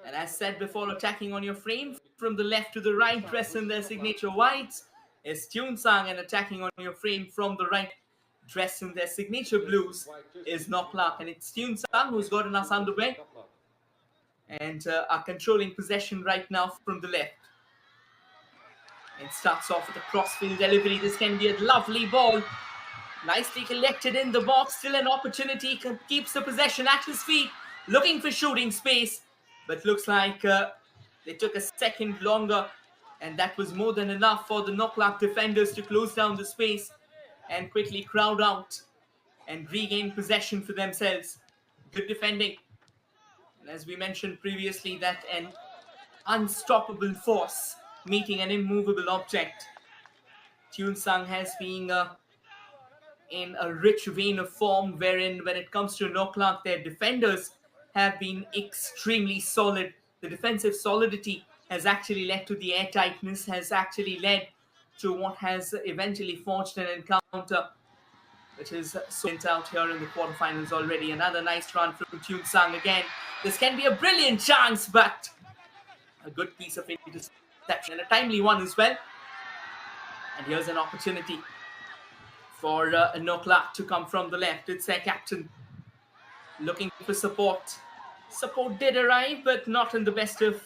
And as said before, attacking on your frame from the left to the right, dressed in their signature whites, is TUENSANG, and attacking on your frame from the right, dressed in their signature blues, is NOKLAK. And it's TUENSANG who's gotten us underway and are controlling possession right now from the left. And starts off with a crossfield delivery. This can be a lovely ball. Nicely collected in the box. Still an opportunity. Keeps the possession at his feet. Looking for shooting space. But looks like they took a second longer. And that was more than enough for the NOKLAK defenders to close down the space and quickly crowd out and regain possession for themselves. Good defending. And as we mentioned previously, that an unstoppable force meeting an immovable object. TUENSANG has been in a rich vein of form, wherein when it comes to NOKLAK, their defenders have been extremely solid. The defensive solidity has actually led to the airtightness, has actually led to what has eventually forged an encounter which is sent out here in the quarterfinals already. Another nice run from TUENSANG again. This can be a brilliant chance, but a good piece of interception and a timely one as well. And here's an opportunity for NOKLAK to come from the left. It's their captain looking for support. Support did arrive, but not in the best of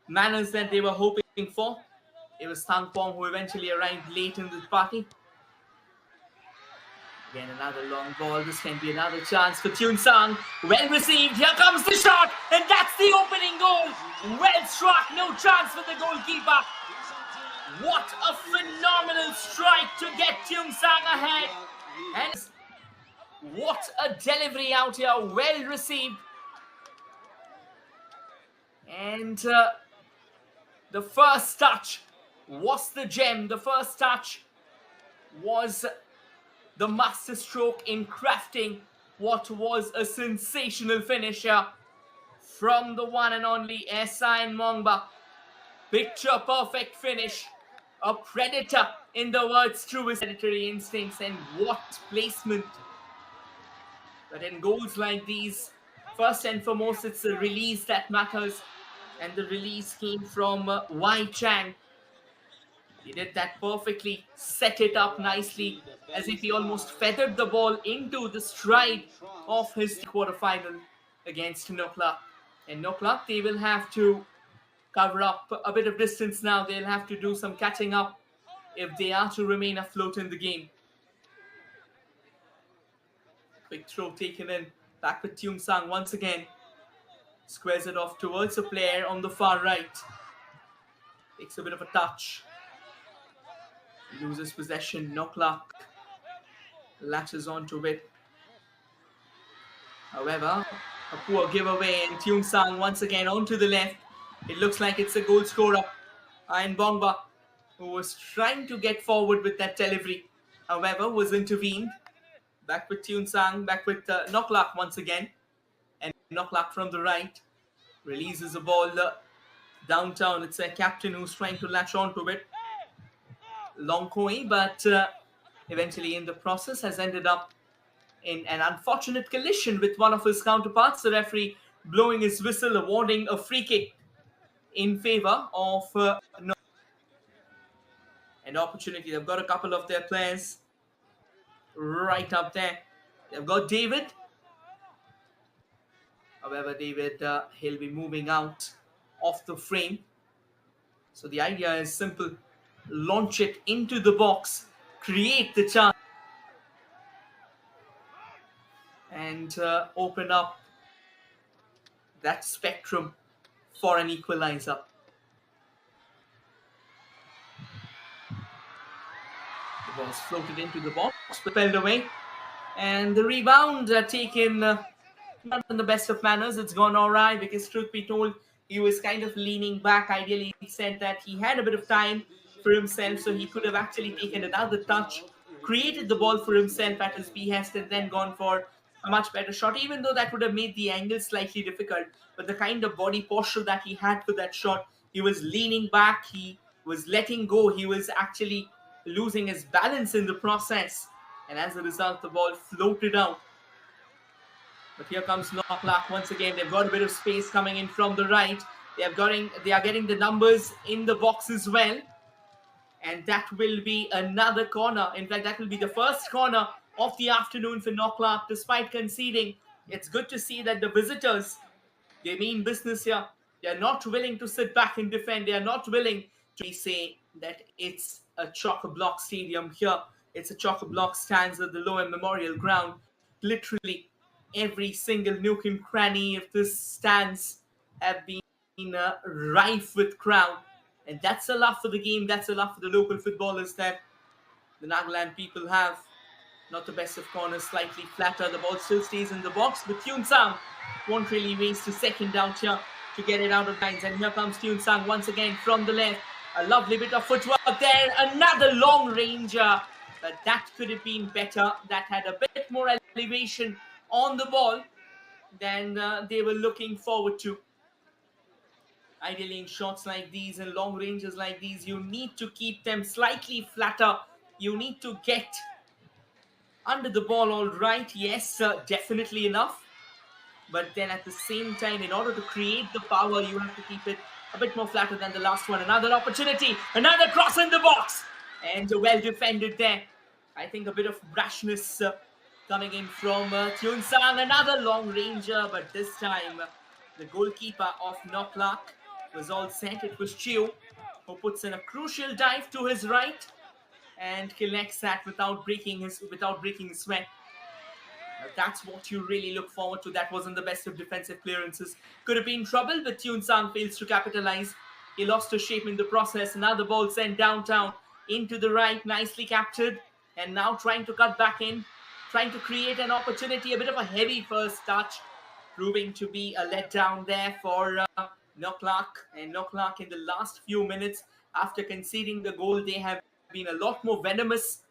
manners that they were hoping for. It was Thangpong who eventually arrived late in the party. Again, another long ball. This can be another chance for TUENSANG. Well received. Here comes the shot. And that's the opening goal. Well struck. No chance for the goalkeeper. What a phenomenal strike to get TUENSANG ahead. And what a delivery out here. Well received. And the first touch was the gem. The first touch was the masterstroke in crafting what was a sensational finisher from the one and only Esain Mongba. Picture perfect finish. A predator in the words truest predatory instincts, and what placement. But in goals like these, first and foremost, it's the release that matters. And the release came from Wai Chang. He did that perfectly, set it up nicely, as if he almost feathered the ball into the stride of his quarterfinal against NOKLAK. And NOKLAK, they will have to cover up a bit of distance now. They'll have to do some catching up if they are to remain afloat in the game. Quick throw taken in, back with TUENSANG once again. Squares it off towards a player on the far right. Takes a bit of a touch. Loses possession. NOKLAK latches onto it. However, a poor giveaway, and TUENSANG once again onto the left. It looks like it's a goal scorer, Ian Bongba, who was trying to get forward with that delivery. However, was intervened. Back with TUENSANG, back with NOKLAK once again. And NOKLAK from the right releases the ball downtown. It's a captain who's trying to latch onto it. Long Koi, but eventually in the process has ended up in an unfortunate collision with one of his counterparts. The referee blowing his whistle, awarding a free kick in favor of an opportunity. They've got a couple of their players right up there. They've got David. However, David, he'll be moving out of the frame. So the idea is simple. Launch it into the box, create the chance, and open up that spectrum for an equalizer. The ball's floated into the box, propelled away, and the rebound taken not in the best of manners. It's gone awry because, truth be told, he was kind of leaning back. Ideally, he said that he had a bit of time for himself, so he could have actually taken another touch, created the ball for himself at his behest, and then gone for a much better shot, even though that would have made the angle slightly difficult. But the kind of body posture that he had for that shot, he was leaning back, he was letting go, he was actually losing his balance in the process, and as a result, the ball floated out. But here comes NOKLAK once again. They've got a bit of space coming in from the right. They are getting the numbers in the box as well. And that will be another corner. In fact, that will be the first corner of the afternoon for NOKLAK. Despite conceding, it's good to see that the visitors, they mean business here. They are not willing to sit back and defend. They are not willing to say that it's a chock-a-block stadium here. It's a chock-a-block stands at the Lower Memorial Ground. Literally, every single nook and cranny of this stands have been rife with crowd. And that's a love for the game. That's a love for the local footballers that the Nagaland people have. Not the best of corners, slightly flatter. The ball still stays in the box, but TUENSANG won't really waste a second out here to get it out of lines. And here comes TUENSANG once again from the left. A lovely bit of footwork there. Another long ranger, but that could have been better. That had a bit more elevation on the ball than they were looking forward to. Ideally, in shots like these and long ranges like these, you need to keep them slightly flatter. You need to get under the ball all right. Yes, definitely enough. But then at the same time, in order to create the power, you have to keep it a bit more flatter than the last one. Another opportunity, another cross in the box. And well defended there. I think a bit of brashness coming in from TUENSANG. Another long ranger, but this time the goalkeeper of NOKLAK was all set. It was Chiu who puts in a crucial dive to his right and collects that without breaking his sweat. That's what you really look forward to. That wasn't the best of defensive clearances. Could have been trouble, but TUENSANG fails to capitalize. He lost his shape in the process. Another ball sent downtown into the right, nicely captured. And now trying to cut back in, trying to create an opportunity. A bit of a heavy first touch, proving to be a letdown there for NOKLAK. And NOKLAK in the last few minutes, after conceding the goal, they have been a lot more venomous.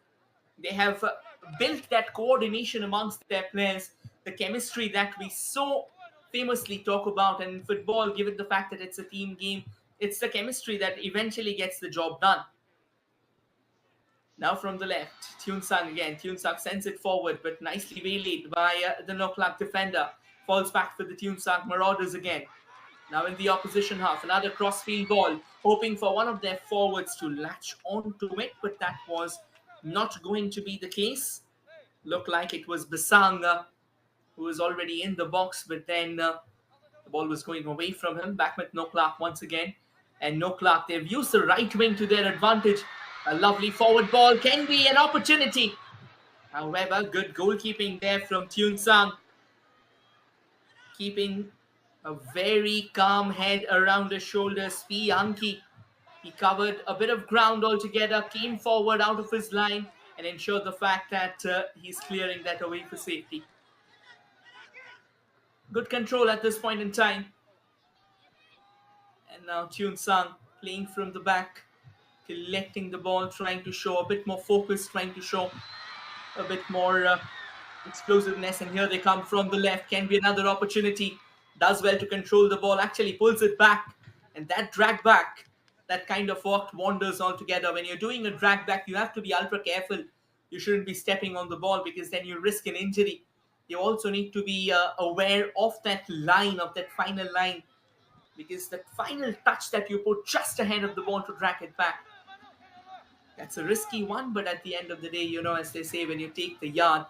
They have built that coordination amongst their players, the chemistry that we so famously talk about. And in football, given the fact that it's a team game, it's the chemistry that eventually gets the job done. Now from the left, TUENSANG again. TUENSANG sends it forward, but nicely waylaid by the NOKLAK defender. Falls back for the TUENSANG Marauders again. Now in the opposition half, another crossfield ball, hoping for one of their forwards to latch onto it, but that was not going to be the case. Looked like it was Basang who was already in the box, but then the ball was going away from him. Back with NOKLAK once again. And NOKLAK, they've used the right wing to their advantage. A lovely forward ball can be an opportunity. However, good goalkeeping there from TUENSANG. Keeping a very calm head around his shoulders. P. Anki, he covered a bit of ground altogether, came forward out of his line and ensured the fact that he's clearing that away for safety. Good control at this point in time. And now TUENSANG playing from the back, collecting the ball, trying to show a bit more focus, trying to show a bit more explosiveness. And here they come from the left. Can be another opportunity. Does well to control the ball, actually pulls it back. And that drag back, that kind of worked wonders altogether. When you're doing a drag back, you have to be ultra careful. You shouldn't be stepping on the ball because then you risk an injury. You also need to be aware of that line, of that final line, because that final touch that you put just ahead of the ball to drag it back, that's a risky one. But at the end of the day, you know, as they say, when you take the yard,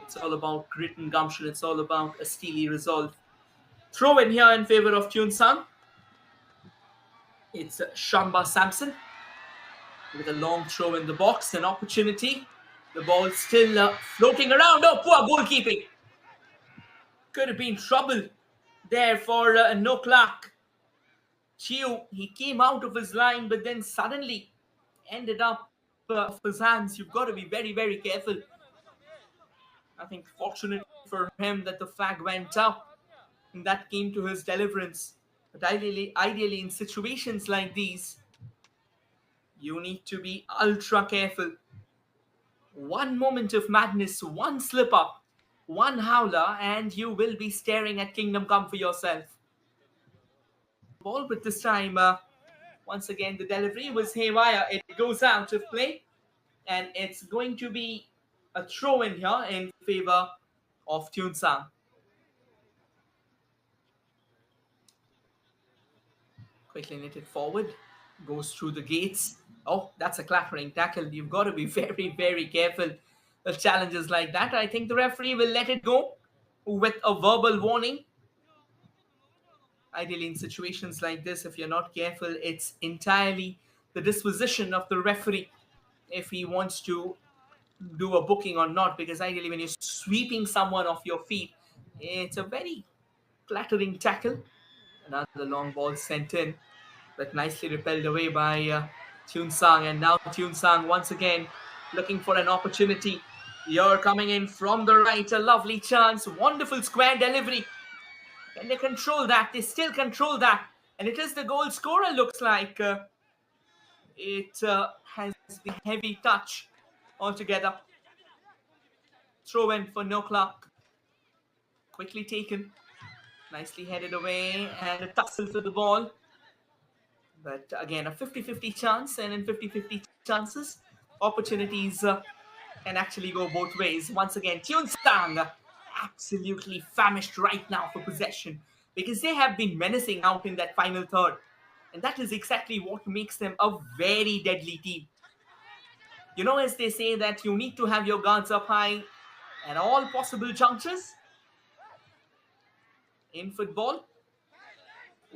it's all about grit and gumption. It's all about a steely resolve. Throw in here in favor of TUENSANG. It's Shamba Samson with a long throw in the box, an opportunity. The ball still floating around. Oh, poor goalkeeping. Could have been trouble there for NOKLAK. Chiu, he came out of his line, but then suddenly ended up off his hands. You've got to be very, very careful. I think fortunate for him that the flag went up and that came to his deliverance. But ideally in situations like these, you need to be ultra careful. One moment of madness, one slip up, one howler, and you will be staring at Kingdom Come for yourself. Ball, but this time, once again, the delivery was haywire. It goes out of play, and it's going to be a throw in here in favor of TUENSANG. Quickly knitted forward. Goes through the gates. Oh, that's a clattering tackle. You've got to be very, very careful with challenges like that. I think the referee will let it go with a verbal warning. Ideally, in situations like this, if you're not careful, it's entirely the disposition of the referee if he wants to do a booking or not. Because ideally, when you're sweeping someone off your feet, it's a very clattering tackle. Another long ball sent in, but nicely repelled away by TUENSANG. And now TUENSANG once again looking for an opportunity. You're coming in from the right, a lovely chance, wonderful square delivery. Can they control that? They still control that. And it is the goal scorer, looks like. It has been heavy touch altogether. Throw in for NOKLAK. Quickly taken. Nicely headed away. And a tussle for the ball. But again, a 50-50 chance. And in 50-50 chances, opportunities can actually go both ways. Once again, TUENSANG absolutely famished right now for possession because they have been menacing out in that final third. And that is exactly what makes them a very deadly team. You know, as they say that you need to have your guards up high at all possible junctures in football.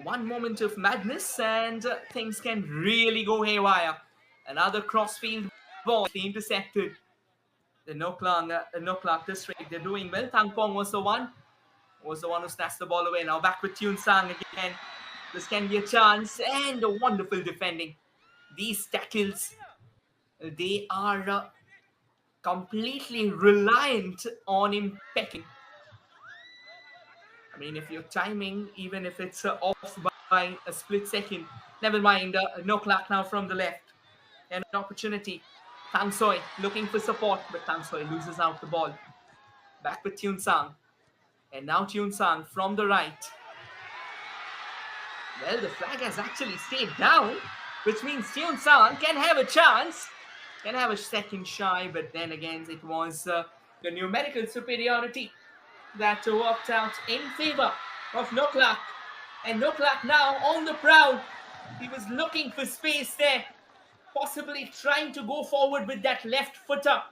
One moment of madness and things can really go haywire. Another crossfield ball intercepted. The NOKLAK district, they're doing well. Tangpong was the one who snatched the ball away. Now back with TUENSANG again. This can be a chance and a wonderful defending. These tackles, they are completely reliant on impacting. I mean, if you're timing, even if it's off by a split second, never mind. NOKLAK now from the left. An opportunity. Tangsoy looking for support, but Tangsoy loses out the ball. Back with TUENSANG. And now TUENSANG from the right. Well, the flag has actually stayed down, which means TUENSANG can have a chance. Can have a second shy, but then again, it was the numerical superiority that worked out in favor of NOKLAK. And NOKLAK now on the prowl. He was looking for space there, possibly trying to go forward with that left footer.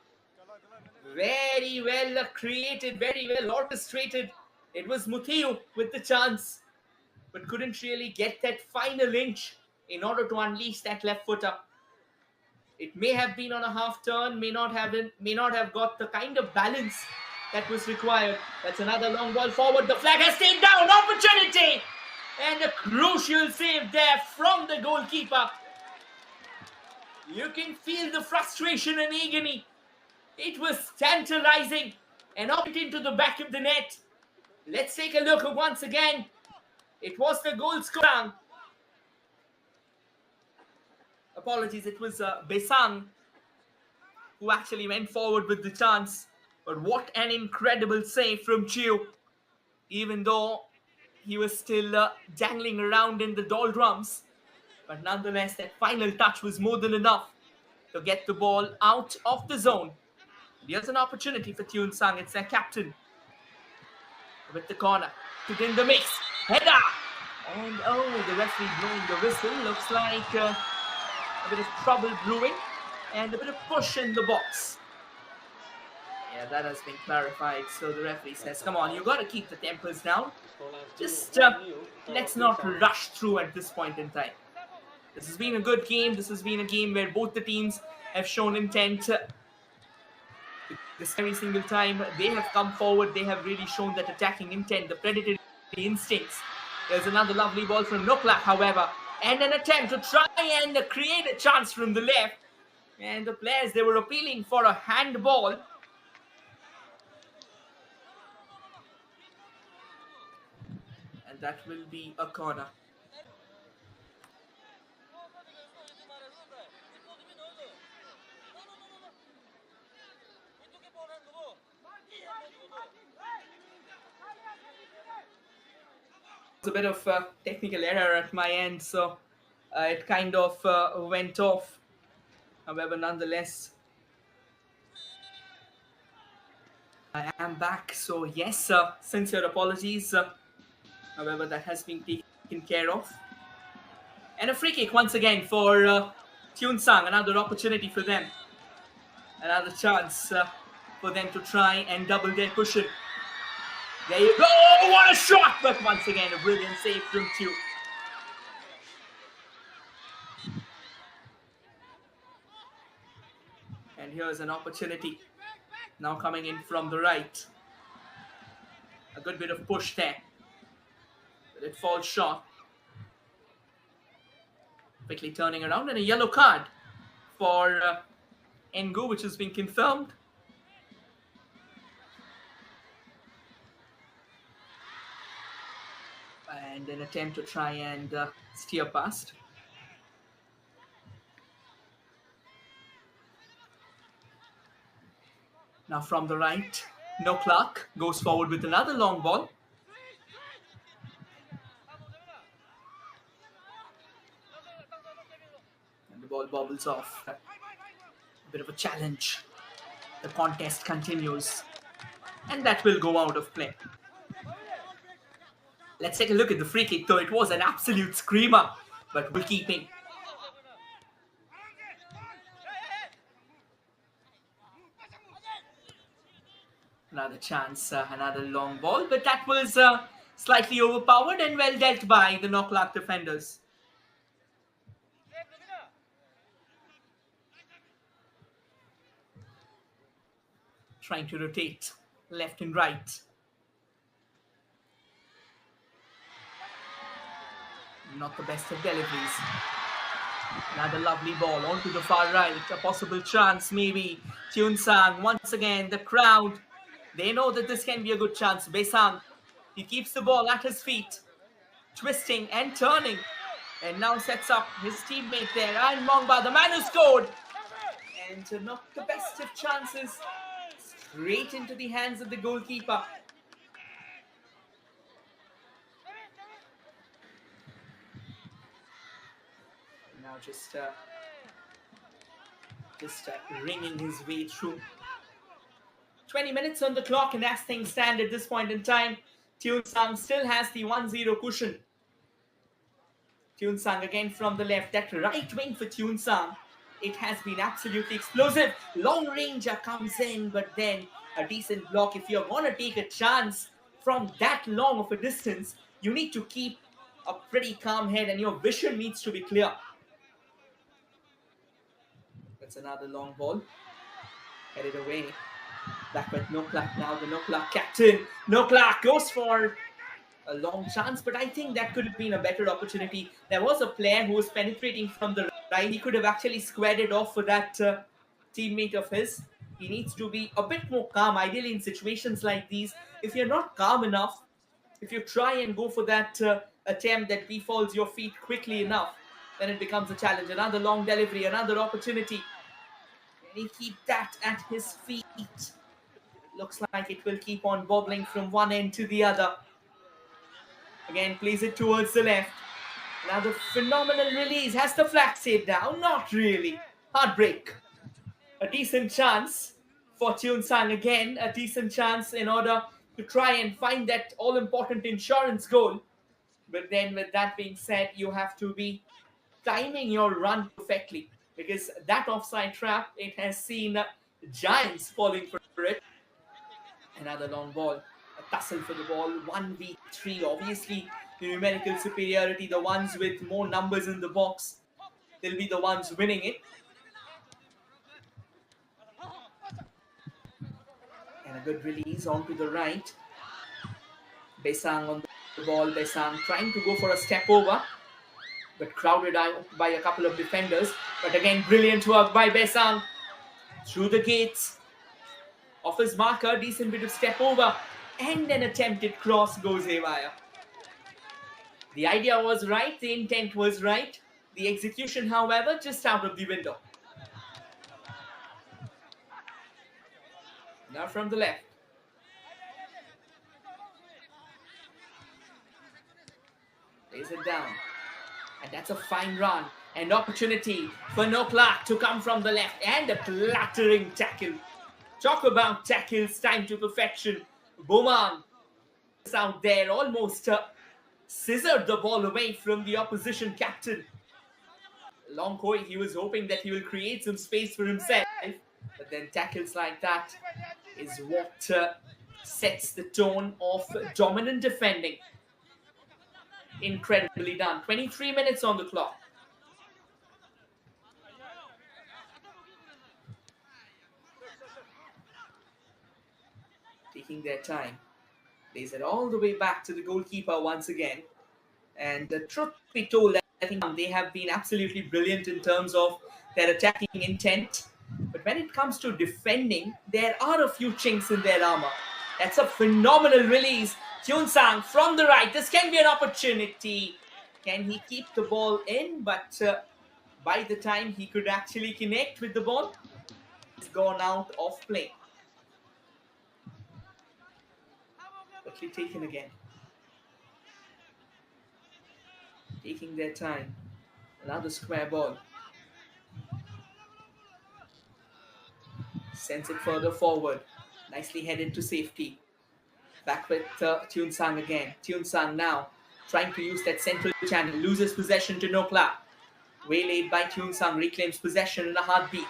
Very well created, very well orchestrated. It was Muthiu with the chance, but couldn't really get that final inch in order to unleash that left footer. It may have been on a half turn, may not have got the kind of balance that was required. That's another long ball forward. The flag has stayed down. Opportunity! And a crucial save there from the goalkeeper. You can feel the frustration and agony. It was tantalizing and up into the back of the net. Let's take a look once again. It was the goal scorer. Apologies, it was Besang who actually went forward with the chance. But what an incredible save from Chiu. Even though he was still dangling around in the doldrums. But nonetheless, that final touch was more than enough to get the ball out of the zone. Here's an opportunity for TUENSANG. It's their captain. With the corner. Put in the mix. Header! And oh, the referee blowing the whistle. Looks like a bit of trouble brewing. And a bit of push in the box. Yeah, that has been clarified. So the referee says, come on, you got to keep the tempers down. Just let's not rush through at this point in time. This has been a good game. This has been a game where both the teams have shown intent. This every single time they have come forward, they have really shown that attacking intent, the predatory instincts. There's another lovely ball from NOKLAK, however, and an attempt to try and create a chance from the left. And the players, they were appealing for a handball. And that will be a corner. A bit of technical error at my end, so it kind of went off. However, nonetheless, I am back. So yes, sincere apologies. However, that has been taken care of. And a free kick once again for TUENSANG. Another opportunity for them. Another chance for them to try and double their cushion. There you go. Oh, what a shot! But once again, a brilliant save from Tue. And here's an opportunity. Now coming in from the right. A good bit of push there. But it falls short. Quickly turning around, and a yellow card for Ngu, which has been confirmed. And an attempt to try and steer past. Now from the right, NOKLAK goes forward with another long ball. And the ball bobbles off. A bit of a challenge. The contest continues. And that will go out of play. Let's take a look at the free kick, though it was an absolute screamer, but goalkeeping. Another chance, another long ball, but that was slightly overpowered and well dealt by the NOKLAK defenders. Trying to rotate left and right. Not the best of deliveries. Another lovely ball onto the far right. A possible chance, maybe. TUENSANG, once again, the crowd. They know that this can be a good chance. Baesang, he keeps the ball at his feet. Twisting and turning. And now sets up his teammate there. And Mongba, the man who scored. And not the best of chances. Straight into the hands of the goalkeeper. Now just ringing his way through. 20 minutes on the clock, and as things stand at this point in time, TUENSANG still has the 1-0 cushion. TUENSANG again from the left. That right wing for TUENSANG, it has been absolutely explosive. Long ranger comes in, but then a decent block. If you're going to take a chance from that long of a distance, you need to keep a pretty calm head and your vision needs to be clear. That's another long ball. Headed away. Back with NOKLAK now, the NOKLAK captain. NOKLAK goes for a long chance, but I think that could have been a better opportunity. There was a player who was penetrating from the right. He could have actually squared it off for that teammate of his. He needs to be a bit more calm, ideally in situations like these. If you're not calm enough, if you try and go for that attempt that befalls your feet quickly enough, then it becomes a challenge. Another long delivery, another opportunity. Can he keep that at his feet? Looks like it will keep on bobbling from one end to the other. Again, plays it towards the left. Another phenomenal release. Has the flag stayed down? Not really. Heartbreak. A decent chance for TUENSANG again. A decent chance in order to try and find that all-important insurance goal. But then with that being said, you have to be timing your run perfectly. Because that offside trap, it has seen giants falling for it. Another long ball. A tussle for the ball. 1v3. Obviously, the numerical superiority. The ones with more numbers in the box, they'll be the ones winning it. And a good release onto the right. Baesang on the ball. Baesang trying to go for a step over, but crowded out by a couple of defenders. But again, brilliant work by Baesang. Through the gates of his marker, decent bit of step over, and an attempted cross goes haywire. The idea was right, the intent was right. The execution, however, just out of the window. Now from the left. Lays it down. And that's a fine run. An opportunity for NOKLAK to come from the left. And a clattering tackle. Talk about tackles, time to perfection. Boman is out there, almost scissored the ball away from the opposition captain. Long Koi, he was hoping that he will create some space for himself, but then tackles like that is what sets the tone of dominant defending. Incredibly done. 23 minutes on the clock. Taking their time. Plays it all the way back to the goalkeeper once again. And the truth be told, I think they have been absolutely brilliant in terms of their attacking intent. But when it comes to defending, there are a few chinks in their armor. That's a phenomenal release. TUENSANG from the right. This can be an opportunity. Can he keep the ball in? But by the time he could actually connect with the ball, it's gone out of play. Quickly taken again. Taking their time. Another square ball. Sends it further forward. Nicely headed to safety. Back with TUENSANG again. TUENSANG now trying to use that central channel. Loses possession to NOKLAK. Waylaid by TUENSANG. Reclaims possession in a heartbeat.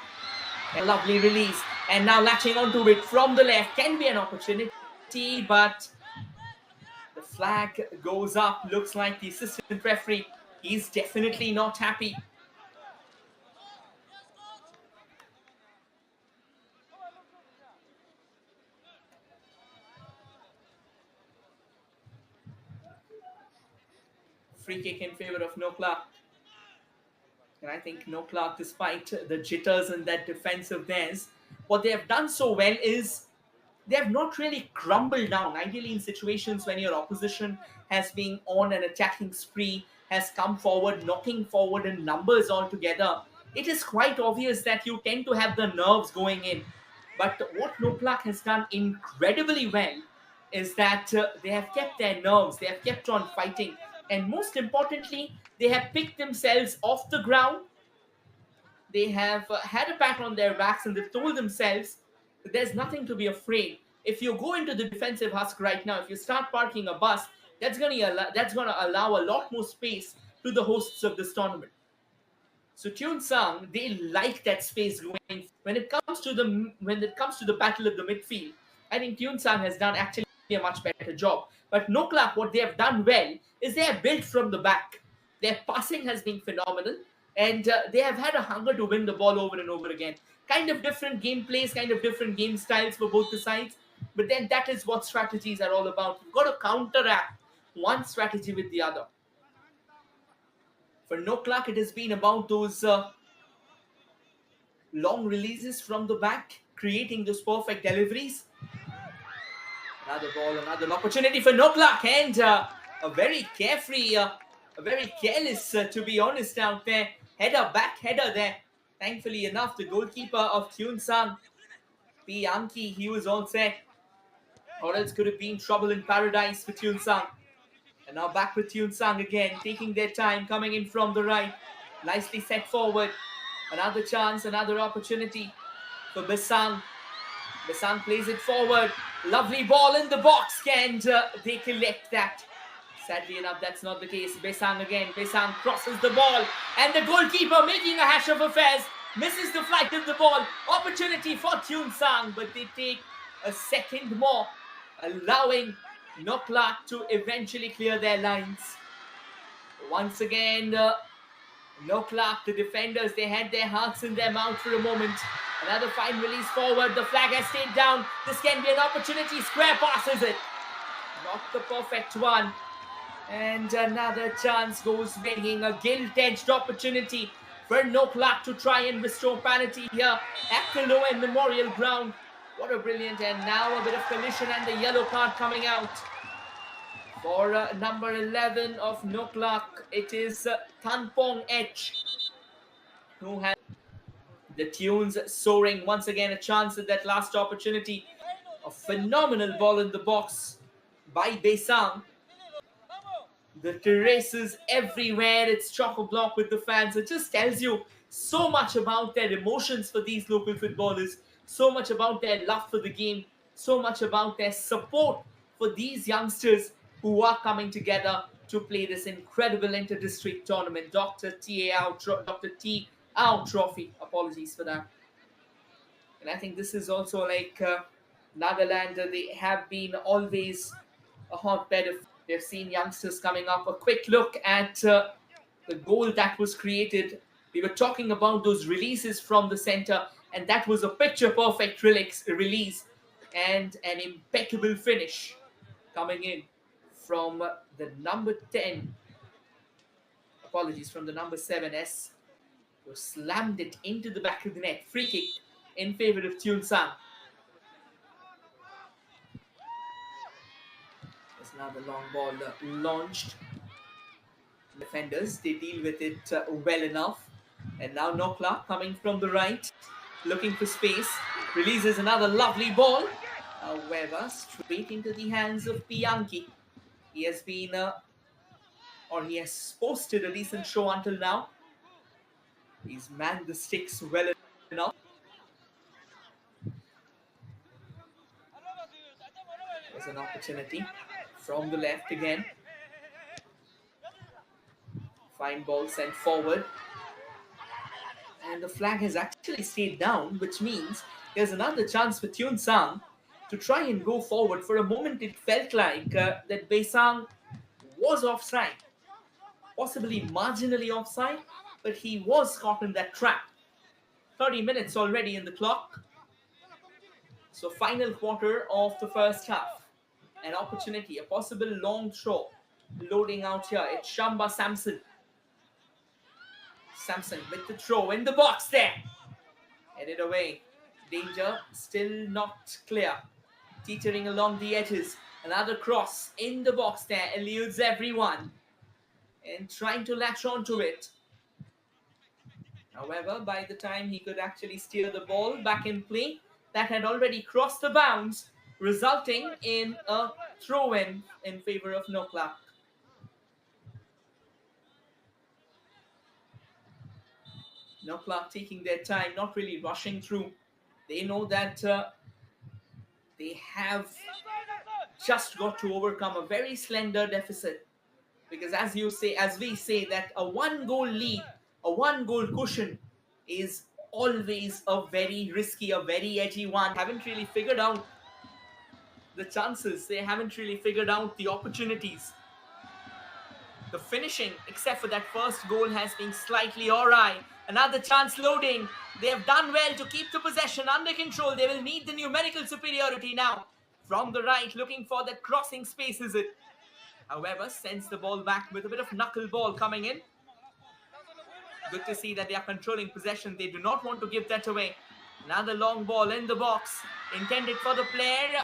A lovely release. And now latching onto it from the left. Can be an opportunity, but the flag goes up. Looks like the assistant referee, he's definitely not happy. Free kick in favor of NOKLAK. And I think NOKLAK, despite the jitters in that defense of theirs, what they have done so well is they have not really crumbled down. Ideally, in situations when your opposition has been on an attacking spree, has come forward, knocking forward in numbers altogether, it is quite obvious that you tend to have the nerves going in. But what NOKLAK has done incredibly well is that they have kept their nerves, they have kept on fighting, and most importantly, they have picked themselves off the ground. They have had a pat on their backs and they've told themselves that there's nothing to be afraid. If you go into the defensive husk right now, if you start parking a bus, that's going to allow a lot more space to the hosts of this tournament. So TUENSANG, they like that space going. When it comes to the battle of the midfield, I think TUENSANG has done actually a much better job. But NOKLAK, what they have done well is they have built from the back. Their passing has been phenomenal, and they have had a hunger to win the ball over and over again. Kind of different gameplays, kind of different game styles for both the sides. But then that is what strategies are all about. You've got to counteract one strategy with the other. For NOKLAK, it has been about those long releases from the back, creating those perfect deliveries. Another ball, another opportunity for NOKLAK, and a very carefree, a very careless, to be honest, out there. Back header there. Thankfully enough, the goalkeeper of TUENSANG, P. Anki, he was all set. Or else could have been trouble in paradise for TUENSANG. And now back with TUENSANG again, taking their time, coming in from the right. Nicely set forward. Another chance, another opportunity for Besang. Besang plays it forward. Lovely ball in the box, and they collect that. Sadly enough, that's not the case. Besang again. Besang crosses the ball, and the goalkeeper, making a hash of affairs, misses the flight of the ball. Opportunity for TUENSANG, but they take a second more, allowing NOKLAK to eventually clear their lines. Once again, NOKLAK, the defenders, they had their hearts in their mouth for a moment. Another fine release forward. The flag has stayed down. This can be an opportunity. Square passes it. Not the perfect one. And another chance goes begging. A gilt-edged opportunity for NOKLAK to try and restore parity here at the low-end Memorial Ground. What a brilliant, and now a bit of collision and the yellow card coming out. For number 11 of NOKLAK, it is Thanpong H, who has the tunes soaring. Once again, a chance at that last opportunity. A phenomenal ball in the box by Besang. The terraces everywhere. It's chock-a-block with the fans. It just tells you so much about their emotions for these local footballers, so much about their love for the game, so much about their support for these youngsters who are coming together to play this incredible inter-district tournament, Dr. T. Ao Trophy. Apologies for that. And I think this is also like Nagaland. They have been always a hotbed if they've seen youngsters coming up. A quick look at the goal that was created. We were talking about those releases from the center, and that was a picture-perfect release and an impeccable finish coming in from the number 10. Apologies, from the number 7S, who slammed it into the back of the net. Free kick in favor of TUENSANG. There's another long ball launched. Defenders, they deal with it well enough. And now NOKLAK coming from the right, looking for space. Releases another lovely ball. However, straight into the hands of Pianki. He has been, he has posted a decent show until now. He's manned the sticks well enough. There's an opportunity from the left again. Fine ball sent forward. And the flag has actually stayed down, which means there's another chance for TUENSANG to try and go forward. For a moment, it felt like that Baisang was offside. Possibly marginally offside, but he was caught in that trap. 30 minutes already in the clock. So final quarter of the first half. An opportunity, a possible long throw. Loading out here, it's Shamba Samson. Samson with the throw in the box there. Headed away. Danger still not clear. Teetering along the edges. Another cross in the box there. Eludes everyone. And trying to latch onto it. However, by the time he could actually steer the ball back in play, that had already crossed the bounds, resulting in a throw-in favor of NOKLAK. NOKLAK taking their time, not really rushing through. They know that they have just got to overcome a very slender deficit. Because as we say that a one-goal lead, a one-goal cushion is always a very risky, a very edgy one. Haven't really figured out the chances. They haven't really figured out the opportunities. The finishing, except for that first goal, has been slightly awry. Another chance loading. They have done well to keep the possession under control. They will need the numerical superiority now. From the right, looking for that crossing space, is it? However, sends the ball back with a bit of knuckleball coming in. Good to see that they are controlling possession. They do not want to give that away. Another long ball in the box. Intended for the player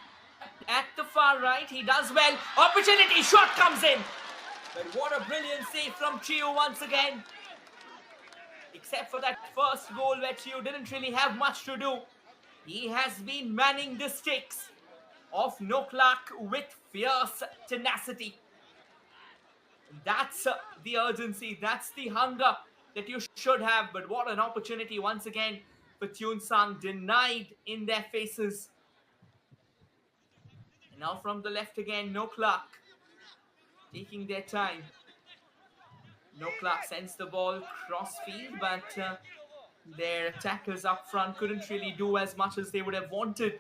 at the far right. He does well. Opportunity, shot comes in. But what a brilliant save from Trio once again. Except for that first goal where Trio didn't really have much to do. He has been manning the sticks of NOKLAK with fierce tenacity. That's the urgency, that's the hunger that you should have. But what an opportunity once again for TUENSANG, denied in their faces. And now from the left again, NOKLAK taking their time. NOKLAK sends the ball cross field, but their attackers up front couldn't really do as much as they would have wanted.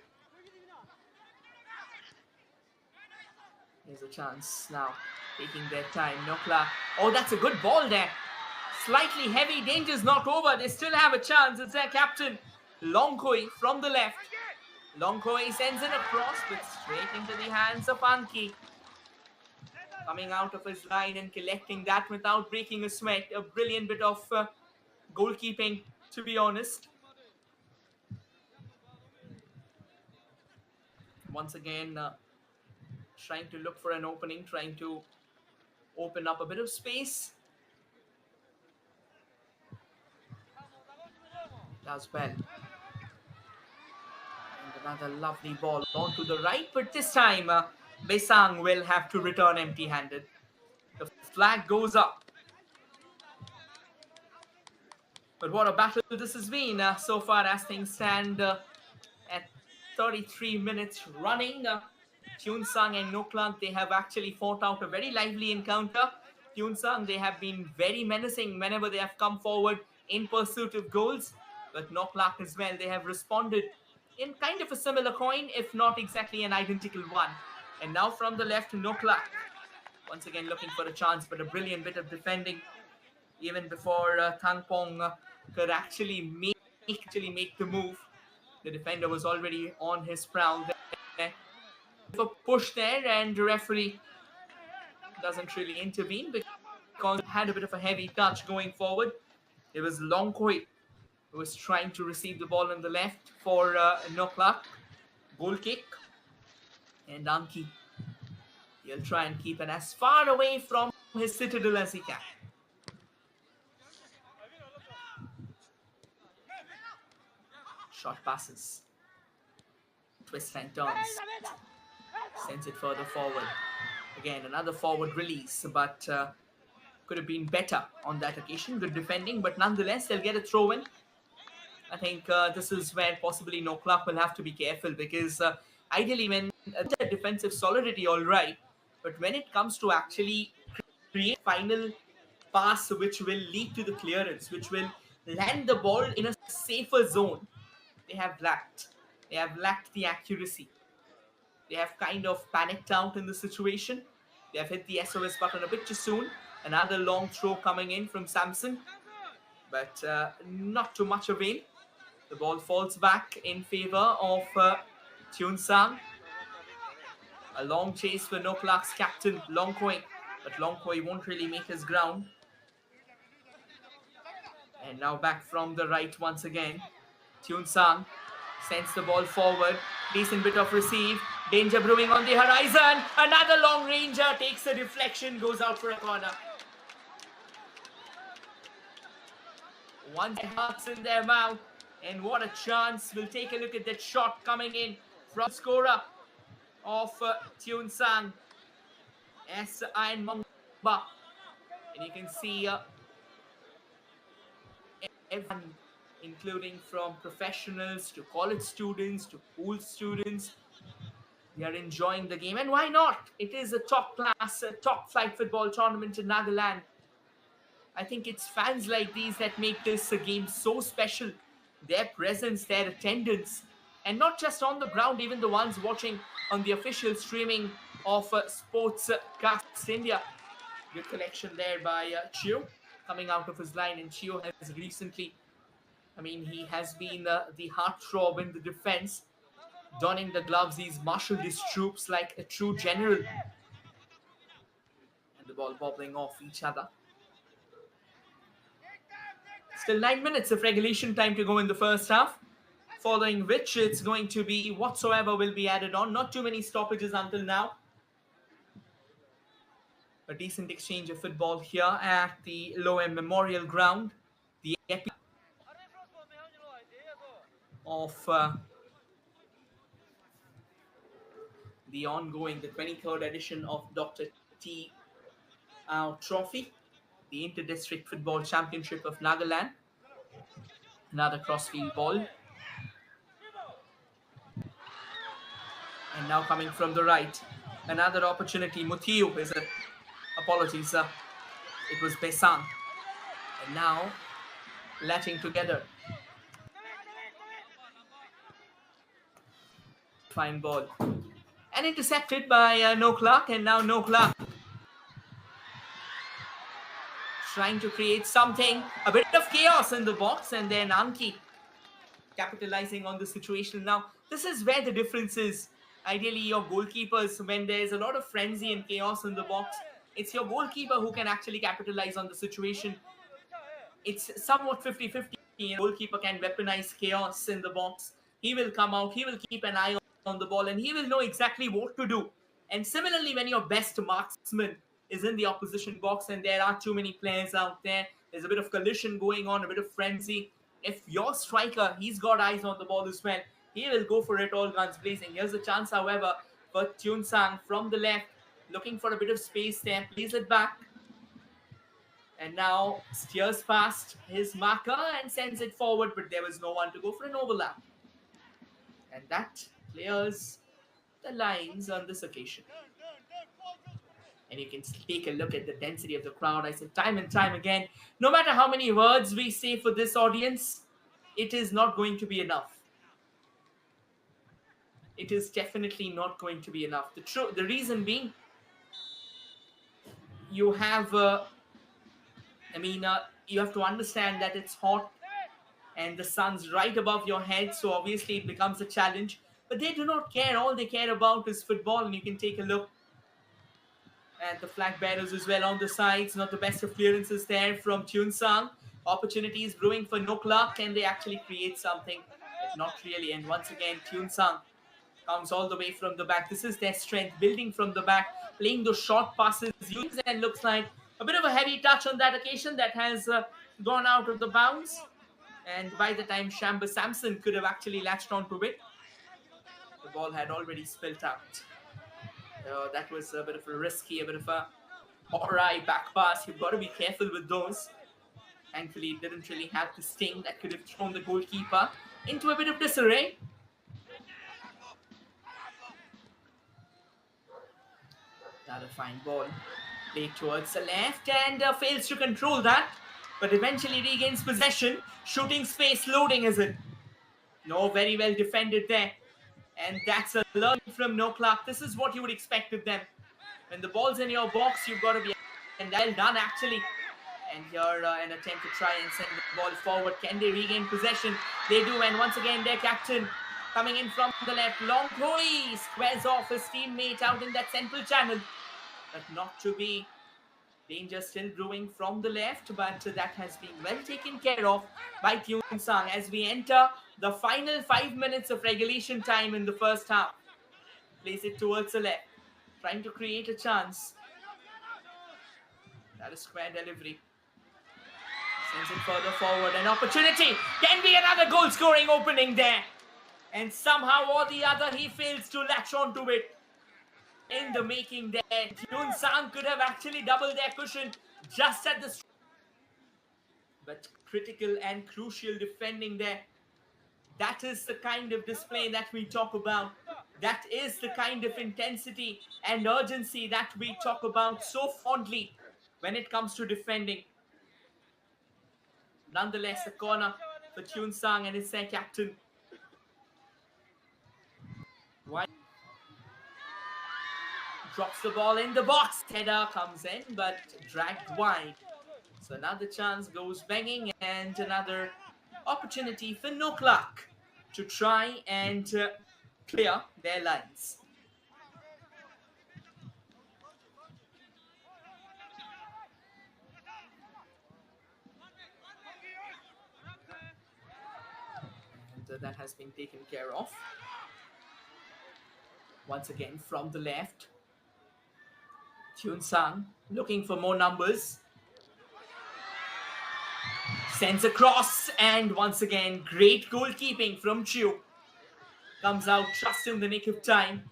Here's a chance now, taking their time. NOKLAK. Oh, that's a good ball there. Slightly heavy, danger's not over. They still have a chance. It's their captain, Longkoi, from the left. Longkoi sends it across, but straight into the hands of Anki. Coming out of his line and collecting that without breaking a sweat. A brilliant bit of goalkeeping, to be honest. Once again, trying to look for an opening, trying to open up a bit of space. Does well. And another lovely ball onto the right, but this time Baisang will have to return empty-handed. The flag goes up. But what a battle this has been so far as things stand at 33 minutes running. TUENSANG and NOKLAK, they have actually fought out a very lively encounter. TUENSANG, they have been very menacing whenever they have come forward in pursuit of goals. But NOKLAK as well, they have responded in kind of a similar coin, if not exactly an identical one. And now from the left, NOKLAK. Once again looking for a chance, but a brilliant bit of defending even before Thangpong could actually make the move. The defender was already on his prowl there. A push there, and the referee doesn't really intervene because it had a bit of a heavy touch going forward. It was Longkoi who was trying to receive the ball on the left for NOKLAK. Goal kick. And Anki, he'll try and keep it as far away from his citadel as he can. Short passes. Twists and turns. Sends it further forward. Again, another forward release, but could have been better on that occasion. Good defending, but nonetheless, they'll get a throw in. I think this is where possibly NOKLAK will have to be careful, because ideally when defensive solidity, all right, but when it comes to actually create final pass which will lead to the clearance, which will land the ball in a safer zone, they have lacked. They have lacked the accuracy. They have kind of panicked out in the situation. They have hit the SOS button a bit too soon. Another long throw coming in from Samson, but not too much avail. The ball falls back in favor of TUENSANG. A long chase for NOKLAK's captain, Longkoi, but Longkoi won't really make his ground. And now back from the right once again. TUENSANG sends the ball forward. Decent bit of receive. Danger brewing on the horizon. Another long ranger takes a deflection, goes out for a corner. Once hearts in their mouth. And what a chance. We'll take a look at that shot coming in from scorer of TUENSANG, S. Iron Mamba. And you can see everyone, including from professionals to college students to pool students, they are enjoying the game. And why not? It is a top class, top flight football tournament in Nagaland. I think it's fans like these that make this game so special. Their presence, their attendance, and not just on the ground, even the ones watching on the official streaming of Sportscast India. Good collection there by Chio, coming out of his line. And Chio has recently, he has been the heartthrob in the defense, donning the gloves. He's marshaled his troops like a true general. And the ball bobbling off each other. Still 9 minutes of regulation time to go in the first half, following which it's going to be whatsoever will be added on. Not too many stoppages until now. A decent exchange of football here at the Low End Memorial Ground, the epi of the ongoing, the 23rd edition of Dr. T. Trophy, the Inter-District Football Championship of Nagaland. Another crossfield ball. And now coming from the right, another opportunity. Muthiu is a... Apologies, it was Besang. And now, latching together. Fine ball. And intercepted by NOKLAK, and now NOKLAK trying to create something, a bit of chaos in the box, and then Anki capitalizing on the situation. Now, this is where the difference is. Ideally, your goalkeepers, when there's a lot of frenzy and chaos in the box, it's your goalkeeper who can actually capitalize on the situation. It's somewhat 50-50. The goalkeeper can weaponize chaos in the box. He will come out, he will keep an eye on the ball, and he will know exactly what to do. And similarly, when your best marksman is in the opposition box and there are too many players out there, there's a bit of collision going on, a bit of frenzy. If your striker, he's got eyes on the ball as well, he will go for it all guns blazing. Here's a chance, however, for TUENSANG from the left, looking for a bit of space there, plays it back. And now steers past his marker and sends it forward, but there was no one to go for an overlap. And that clears the lines on this occasion. And you can take a look at the density of the crowd. I said time and time again, no matter how many words we say for this audience, it is not going to be enough. It is definitely not going to be enough. The reason being, you have, you have to understand that it's hot and the sun's right above your head, so obviously it becomes a challenge. But they do not care. All they care about is football, and you can take a look at the flag bearers as well on the sides. Not the best of clearances there from TUENSANG. Opportunities brewing for NOKLAK. Can they actually create something? But not really. And once again, TUENSANG comes all the way from the back. This is their strength, building from the back, playing those short passes, and looks like a bit of a heavy touch on that occasion that has gone out of the bounds. And by the time Shamba Samson could have actually latched onto it, the ball had already spilt out. That was a bit of a risky, a bit of a alright back pass. You've got to be careful with those. Thankfully, it didn't really have the sting that could have thrown the goalkeeper into a bit of disarray. Another fine ball played towards the left and fails to control that, but eventually regains possession. Shooting space, loading is it? No, very well defended there. And that's a learning from NOKLAK. This is what you would expect of them. When the ball's in your box, you've got to be well done actually. And here an attempt to try and send the ball forward. Can they regain possession? They do, and once again their captain coming in from the left. Long Khoi squares off his teammate out in that central channel. But not to be. Danger still brewing from the left, but that has been well taken care of by TUENSANG as we enter the final 5 minutes of regulation time in the first half. Plays it towards the left, trying to create a chance. That is square delivery. Sends it further forward. An opportunity. Can be another goal scoring opening there. And somehow or the other he fails to latch onto it. In the making there, TUENSANG could have actually doubled their cushion just at the... But critical and crucial defending there. That is the kind of display that we talk about. That is the kind of intensity and urgency that we talk about so fondly when it comes to defending. Nonetheless, a corner for TUENSANG and it's their captain. Wide. Drops the ball in the box. Header comes in, but dragged wide. So another chance goes banging, and another opportunity for NOKLAK to try and clear their lines. And that has been taken care of. Once again from the left. TUENSANG looking for more numbers. Sends across, and once again, great goalkeeping from Chiu. Comes out just in the nick of time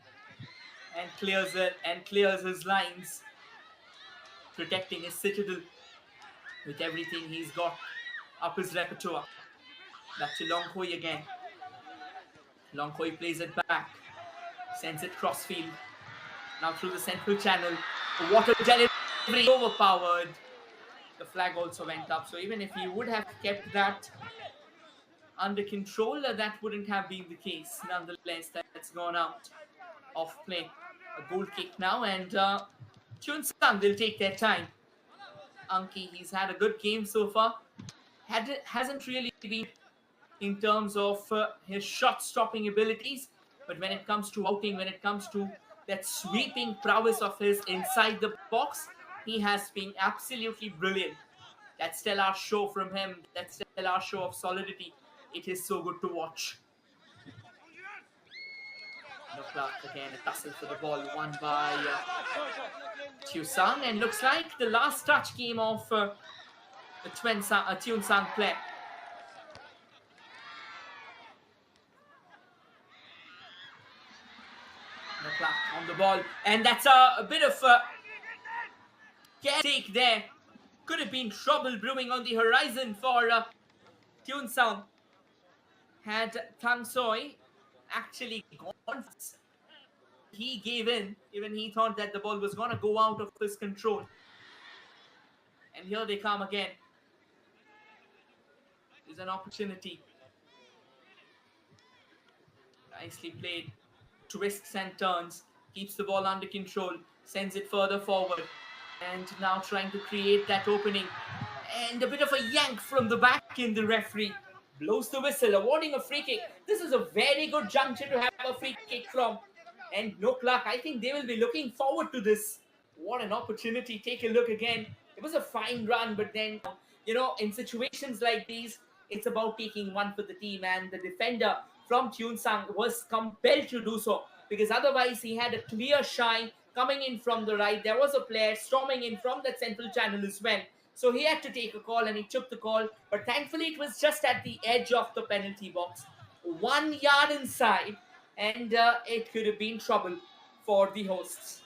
and clears it and clears his lines, protecting his citadel with everything he's got up his repertoire. Back to Long Khoi again. Long Khoi plays it back, sends it crossfield. Now through the central channel. The water delivery overpowered. The flag also went up. So even if he would have kept that under control, that wouldn't have been the case. Nonetheless, that's gone out of play. A goal kick now, and TUENSANG will take their time. Anki, he's had a good game so far. Hasn't really been in terms of his shot-stopping abilities, but when it comes to outing, when it comes to that sweeping prowess of his inside the box, he has been absolutely brilliant. That stellar show from him, that stellar show of solidity, it is so good to watch. NOKLAK again, a tussle for the ball, won by TUENSANG, and looks like the last touch came off the TUENSANG player. NOKLAK on the ball, and that's a bit of a take there. Could have been trouble brewing on the horizon for TUENSANG had Tang Soi actually gone. he gave in. Even he thought that the ball was going to go out of his control. And here they come again. There's an opportunity. Nicely played. Twists and turns. Keeps the ball under control. Sends it further forward. And now trying to create that opening. And a bit of a yank from the back in. The referee blows the whistle, awarding a free kick. This is a very good juncture to have a free kick from. And NOKLAK, I think they will be looking forward to this. What an opportunity. Take a look again. It was a fine run, but then, in situations like these, it's about taking one for the team. And the defender from TUENSANG was compelled to do so, because otherwise he had a clear shine coming in from the right. There was a player storming in from that central channel as well. So he had to take a call, and he took the call. But thankfully, it was just at the edge of the penalty box. 1 yard inside, and it could have been trouble for the hosts.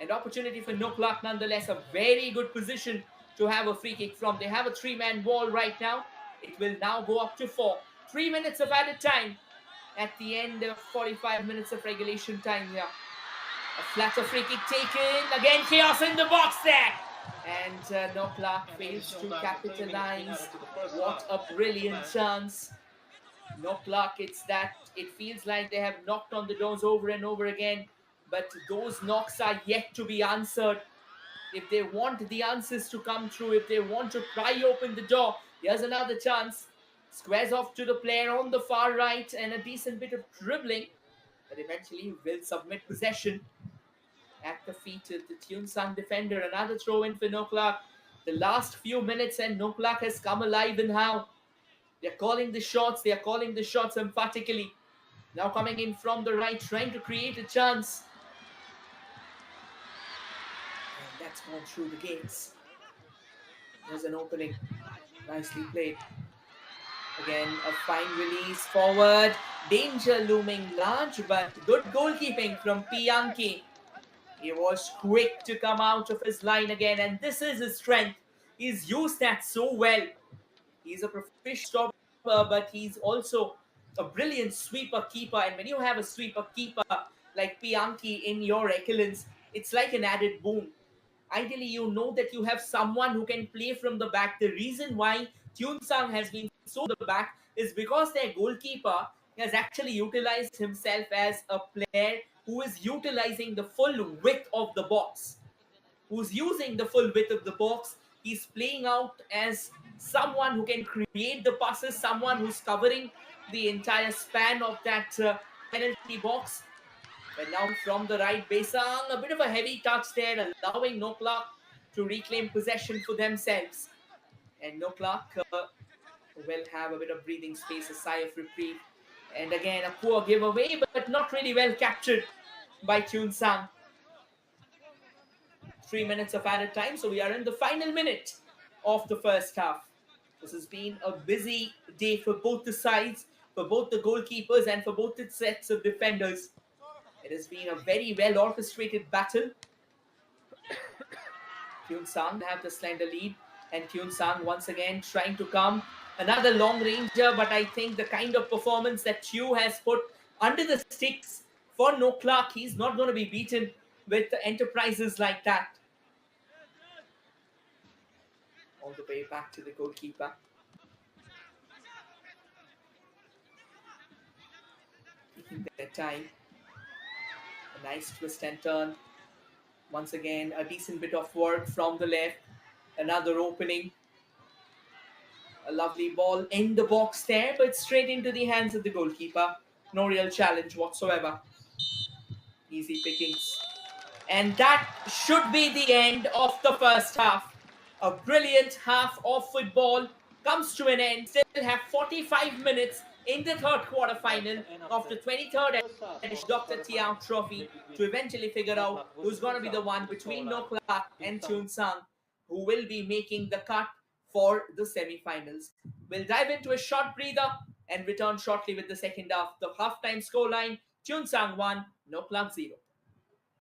An opportunity for NOKLAK nonetheless. A very good position to have a free kick from. They have a 3-man wall right now. It will now go up to 4. 3 minutes of added time at the end of 45 minutes of regulation time here. A flatter free kick taken. Again, chaos in the box there. And NOKLAK fails to capitalize. What a brilliant chance. NOKLAK, it feels like they have knocked on the doors over and over again, but those knocks are yet to be answered. If they want the answers to come through, if they want to pry open the door, here's another chance. Squares off to the player on the far right, and a decent bit of dribbling, but eventually will submit possession at the feet of the TUENSANG defender. Another throw in for NOKLAK. The last few minutes, and NOKLAK has come alive in how. They're calling the shots. They are calling the shots emphatically. Now coming in from the right, trying to create a chance. And that's gone through the gates. There's an opening. Nicely played. Again, a fine release forward. Danger looming large, but good goalkeeping from Pianki. He was quick to come out of his line again, and this is his strength. He's used that so well. He's a proficient stopper, but he's also a brilliant sweeper keeper. And when you have a sweeper keeper like Pianki in your echelons, it's like an added boon. Ideally, you know that you have someone who can play from the back. The reason why TUENSANG has been so the back is because their goalkeeper has actually utilized himself as a player who is utilizing the full width of the box. Who's using the full width of the box. He's playing out as someone who can create the passes, someone who's covering the entire span of that penalty box. But now from the right, Besang, a bit of a heavy touch there, allowing NOKLAK to reclaim possession for themselves. And NOKLAK will have a bit of breathing space, a sigh of reprieve. And again, a poor giveaway, but not really well captured by TUENSANG. 3 minutes of added time, so we are in the final minute of the first half. This has been a busy day for both the sides, for both the goalkeepers and for both the sets of defenders. It has been a very well orchestrated battle. TUENSANG have the slender lead, and TUENSANG once again trying to come. Another long ranger, but I think the kind of performance that TU has put under the sticks for NOKLAK, he's not going to be beaten with enterprises like that. All the way back to the goalkeeper. Taking their time. A nice twist and turn. Once again, a decent bit of work from the left. Another opening. A lovely ball in the box there, but straight into the hands of the goalkeeper. No real challenge whatsoever. Easy pickings. And that should be the end of the first half. A brilliant half of football comes to an end. Still have 45 minutes in the third quarter final of the 23rd Dr. Tiao Trophy to eventually figure out who's going to be the one between NOKLAK and TUENSANG who will be making the cut for the semi-finals. We'll dive into a short breather and return shortly with the second half. The halftime scoreline, TUENSANG 1, NOKLAK 0.